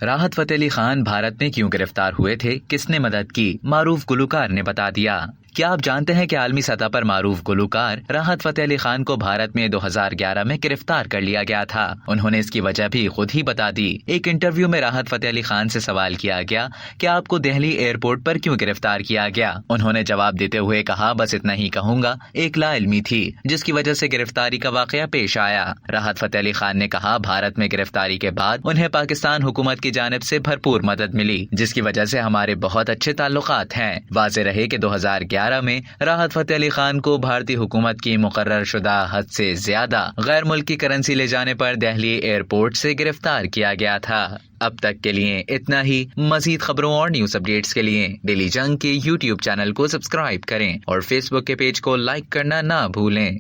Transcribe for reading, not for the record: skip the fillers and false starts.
राहत फतेह अली खान भारत में क्यों गिरफ्तार हुए थे, किसने मदद की, मारूफ गुलकार ने बता दिया। क्या आप जानते हैं कि आलमी सतह पर मारूफ गुलकार राहत फतेह अली खान को भारत में 2011 में गिरफ्तार कर लिया गया था। उन्होंने इसकी वजह भी खुद ही बता दी। एक इंटरव्यू में राहत फतेह अली खान से सवाल किया गया कि आपको दिल्ली एयरपोर्ट पर क्यों गिरफ्तार किया गया। उन्होंने जवाब देते हुए कहा, बस इतना ही कहूंगा, एक लाइल्मी थी जिसकी वजह से गिरफ्तारी का वाकया पेश आया। राहत फतेह अली खान ने कहा, भारत में गिरफ्तारी के बाद उन्हें पाकिस्तान हुकूमत की जानिब से भरपूर मदद मिली, जिसकी वजह से हमारे बहुत अच्छे ताल्लुकात हैं। वाज़ेह रहे कि 2011 में राहत फतेह अली खान को भारतीय हुकूमत की मुकर्रर शुदा हद से ज्यादा गैर मुल्की करेंसी ले जाने पर दिल्ली एयरपोर्ट से गिरफ्तार किया गया था। अब तक के लिए इतना ही। मजीद खबरों और न्यूज अपडेट्स के लिए डेली जंग के YouTube चैनल को सब्सक्राइब करें और Facebook के पेज को लाइक करना ना भूलें।